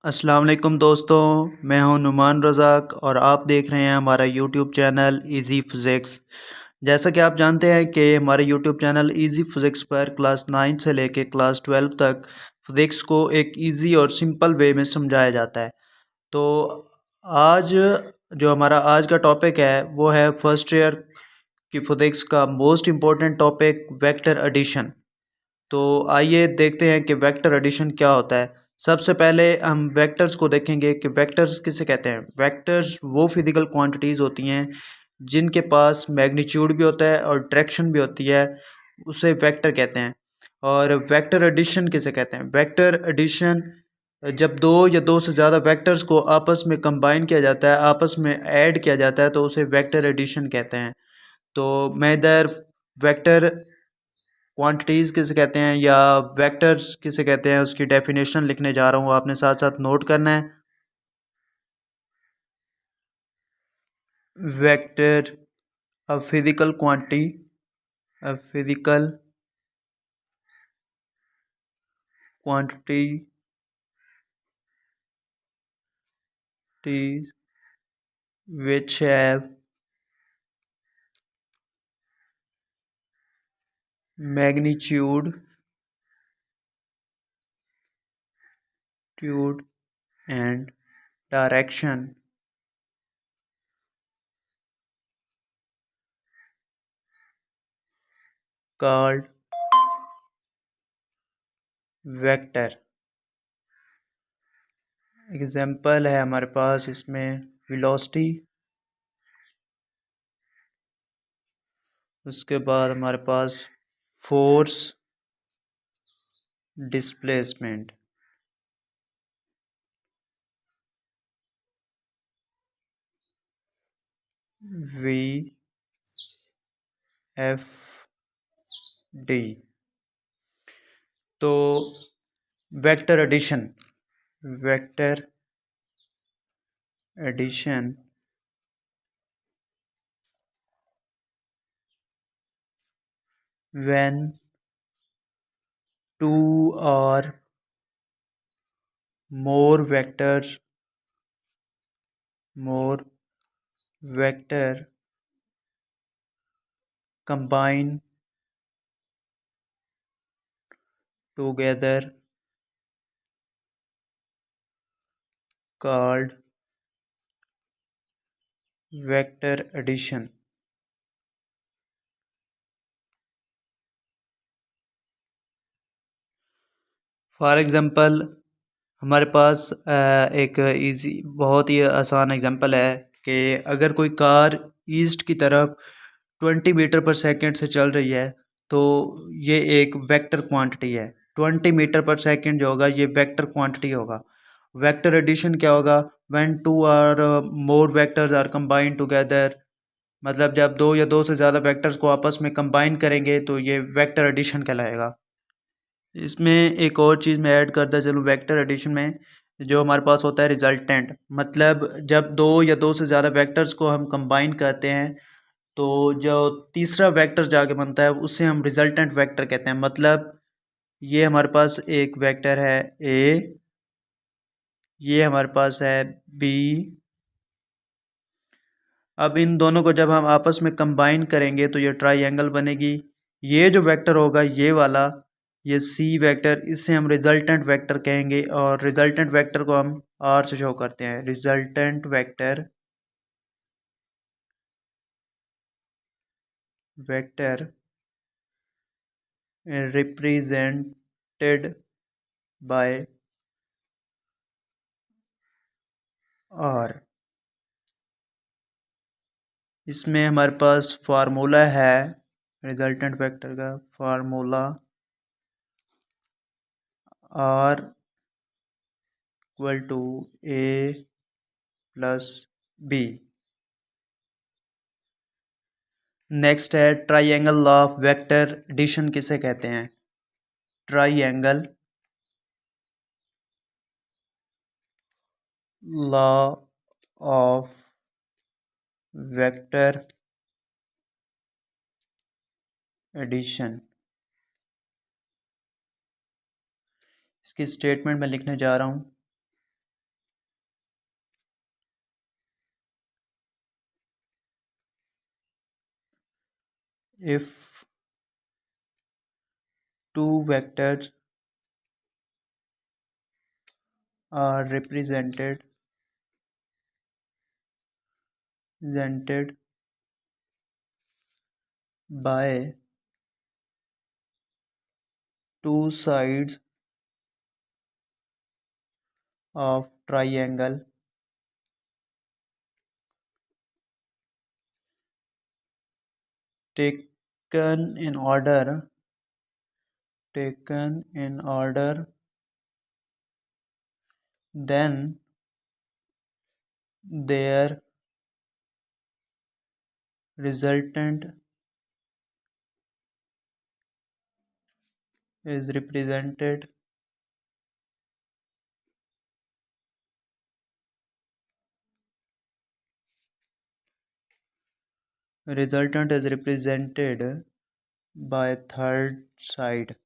अस्सलाम वालेकुम दोस्तों, मैं हूं नुमान रज़ाक और आप देख रहे हैं हमारा यूट्यूब चैनल इजी फिज़िक्स। जैसा कि आप जानते हैं कि हमारे यूट्यूब चैनल इजी फिज़िक्स पर क्लास 9 से लेके क्लास 12 तक फिज़िक्स को एक इजी और सिंपल वे में समझाया जाता है। तो आज जो हमारा आज का टॉपिक है वो है फर्स्ट ईयर की फिज़िक्स का most important topic vector addition. तो आइए देखते हैं कि वेक्टर एडिशन क्या होता है। सबसे पहले हम वेक्टर्स को देखेंगे कि वेक्टर्स किसे कहते हैं। वेक्टर्स वो फिजिकल क्वांटिटीज़ होती हैं जिनके पास मैग्नीट्यूड भी होता है और डायरेक्शन भी होती है, उसे वेक्टर कहते हैं। और वेक्टर एडिशन किसे कहते हैं। वेक्टर एडिशन जब दो या दो से ज़्यादा वेक्टर्स को आपस में कंबाइन किया जाता है, आपस में ऐड किया जाता है, तो उसे वेक्टर एडिशन कहते हैं। तो मैं इधर वेक्टर क्वांटिटीज़ किसे कहते हैं या वेक्टर्स किसे कहते हैं उसकी डेफिनेशन लिखने जा रहा हूँ, आपने साथ साथ नोट करना है। Vector a physical quantity, a physical quantity which have magnitude and direction called vector. Example है हमारे पास इसमें वेलोसिटी, उसके बाद हमारे पास force, displacement. V F D. तो vector addition, vector addition when two or more vector combine together called vector addition. For example हमारे पास एक इजी बहुत ही आसान एग्जांपल है कि अगर कोई कार ईस्ट की तरफ 20 मीटर पर सेकंड से चल रही है, तो ये एक वेक्टर क्वांटिटी है। 20 मीटर पर सेकंड जो होगा ये वेक्टर क्वांटिटी होगा। वेक्टर एडिशन क्या होगा, व्हेन टू और मोर वेक्टर्स आर कंबाइंड टुगेदर, मतलब जब दो या दो से ज़्यादा वेक्टर्स को आपस में कंबाइन करेंगे तो ये वेक्टर एडिशन कहलाएगा। इसमें एक और चीज़ मैं ऐड करता चलूँ वेक्टर एडिशन में, जो हमारे पास होता है रिजल्टेंट। मतलब जब दो या दो से ज़्यादा वेक्टर्स को हम कंबाइन करते हैं तो जो तीसरा वेक्टर जाके बनता है उसे हम रिजल्टेंट वेक्टर कहते हैं। मतलब ये हमारे पास एक वेक्टर है ए, ये हमारे पास है बी। अब इन दोनों को जब हम आपस में कंबाइन करेंगे तो ये ट्राइंगल बनेगी। ये जो वेक्टर होगा ये वाला, ये सी वेक्टर, इसे हम रिजल्टेंट वेक्टर कहेंगे और रिजल्टेंट वेक्टर को हम आर से शो करते हैं। Resultant vector represented by R. इसमें हमारे पास फार्मूला है रिजल्टेंट वेक्टर का, formula R equal to A plus B. Next है triangle law of vector addition किसे कहते हैं। Triangle law of vector addition, इसकी स्टेटमेंट मैं लिखने जा रहा हूँ। if two vectors are represented by two sides of triangle taken in order then their resultant is represented by third side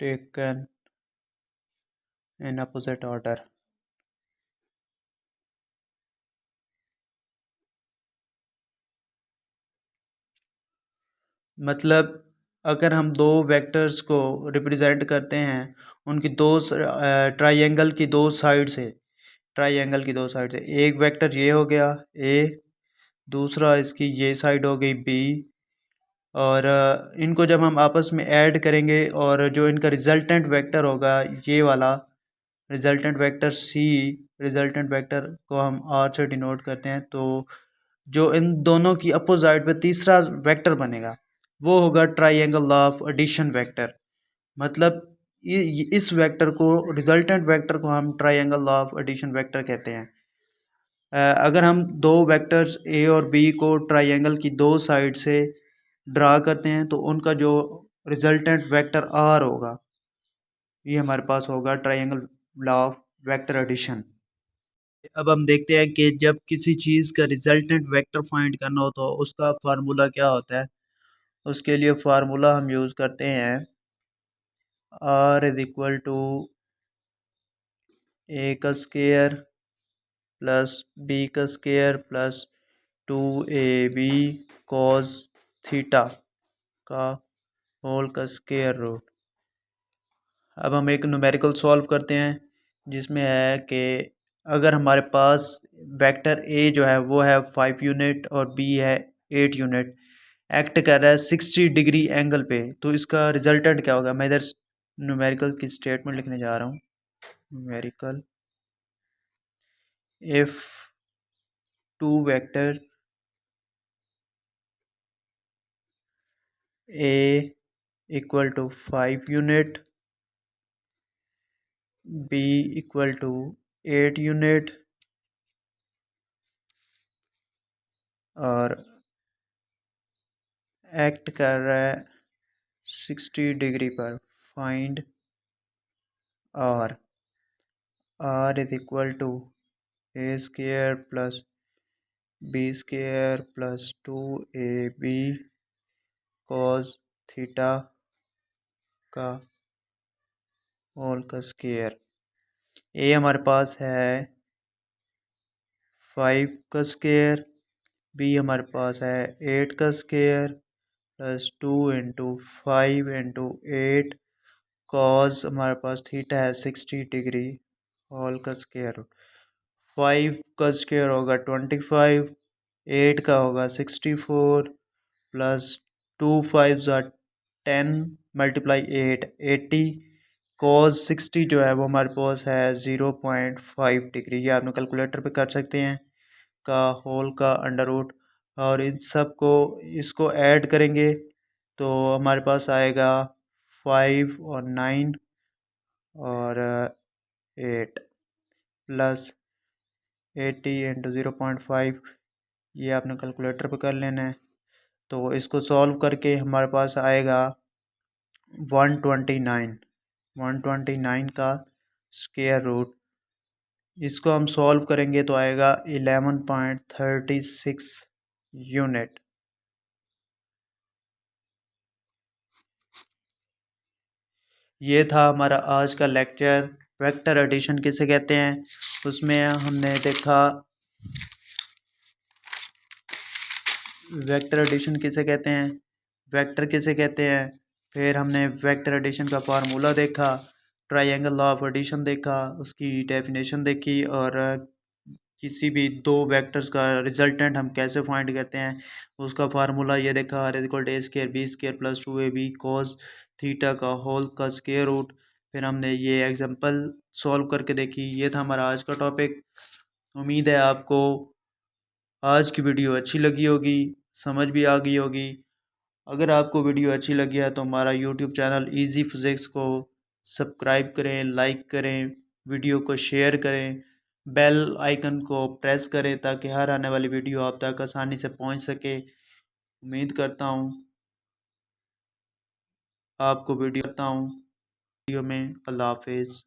taken in opposite order। मतलब अगर हम दो वेक्टर्स को रिप्रेजेंट करते हैं उनकी दो ट्राइंगल की दो साइड से एक वेक्टर ये हो गया ए, दूसरा इसकी ये साइड हो गई बी, और इनको जब हम आपस में ऐड करेंगे और जो इनका रिजल्टेंट वेक्टर होगा ये वाला रिजल्टेंट वेक्टर को हम आर से डिनोट करते हैं, तो जो इन दोनों की अपोजिट पे तीसरा वेक्टर बनेगा वो होगा ट्राइंगल ऑफ एडिशन वेक्टर। मतलब इस वेक्टर को रिजल्टेंट वेक्टर को हम ट्राइंगल ऑफ एडिशन वेक्टर कहते हैं। अगर हम दो वेक्टर्स ए और बी को ट्राइंगल की दो साइड से ड्रा करते हैं तो उनका जो रिजल्टेंट वेक्टर आर होगा ये हमारे पास होगा triangle law of vector addition. अब हम देखते हैं कि जब किसी चीज़ का रिजल्टेंट वेक्टर फाइंड करना हो तो उसका फार्मूला क्या होता है। उसके लिए फार्मूला हम यूज़ करते हैं आर इज इक्वल टू ए का स्केयर प्लस बी का square plus 2ab cos theta का होल का स्केयर रूट। अब हम एक न्यूमेरिकल सॉल्व करते हैं जिसमें है कि अगर हमारे पास वेक्टर ए जो है वो है 5 यूनिट और बी है 8 यूनिट, एक्ट कर रहा है 60 डिग्री एंगल पे, तो इसका रिजल्टेंट क्या होगा। मैं इधर न्यूमेरिकल की स्टेटमेंट लिखने जा रहा हूँ। Numerical if two vector A equal to 5 unit, B equal to 8 unit और एक्ट कर रहा है 60 डिग्री पर, find R. R is equal to A square plus B square plus 2ab cos theta का होल का स्केयर। ए हमारे पास है 5 का स्केयर, बी हमारे पास है 8 का square plus 2 into 5 into 8 cos हमारे पास थीटा है 60 डिग्री होल का स्केयर। 5 का स्केयर होगा 25, 8 का होगा 64 प्लस 2 5 ज़ा 10 मल्टीप्लाई 8 80 कॉस 60 जो है वो हमारे पास है 0.5 डिग्री। ये आपने कैलकुलेटर पे कर सकते हैं का होल का अंडर रूट, और इन सब को इसको ऐड करेंगे तो हमारे पास आएगा 5 और 9 और 8 प्लस 80 इंटू 0.5, ये आपने कैलकुलेटर पे कर लेना है। तो इसको सॉल्व करके हमारे पास आएगा 129 का स्क्वायर रूट। इसको हम सॉल्व करेंगे तो आएगा 11.36 यूनिट। ये था हमारा आज का लेक्चर। वेक्टर एडिशन किसे कहते हैं, उसमें हमने देखा वेक्टर एडिशन किसे कहते हैं, वेक्टर किसे कहते हैं। फिर हमने वेक्टर एडिशन का फार्मूला देखा, ट्रायंगल लॉ ऑफ एडिशन देखा, उसकी डेफिनेशन देखी, और किसी भी दो वेक्टर्स का रिजल्टेंट हम कैसे फाइंड करते हैं उसका फार्मूला ये देखा, R equal to A square B square plus 2ab cos theta का होल का स्केयर रूट। फिर हमने ये एग्जांपल सॉल्व करके देखी। ये था हमारा आज का टॉपिक। उम्मीद है आपको आज की वीडियो अच्छी लगी होगी, समझ भी आ गई होगी। अगर आपको वीडियो अच्छी लगी है तो हमारा यूट्यूब चैनल इजी फिज़िक्स को सब्सक्राइब करें, लाइक करें, वीडियो को शेयर करें, बेल आइकन को प्रेस करें ताकि हर आने वाली वीडियो आप तक आसानी से पहुंच सके। उम्मीद करता हूं आपको वीडियो में। अल्लाह हाफिज़।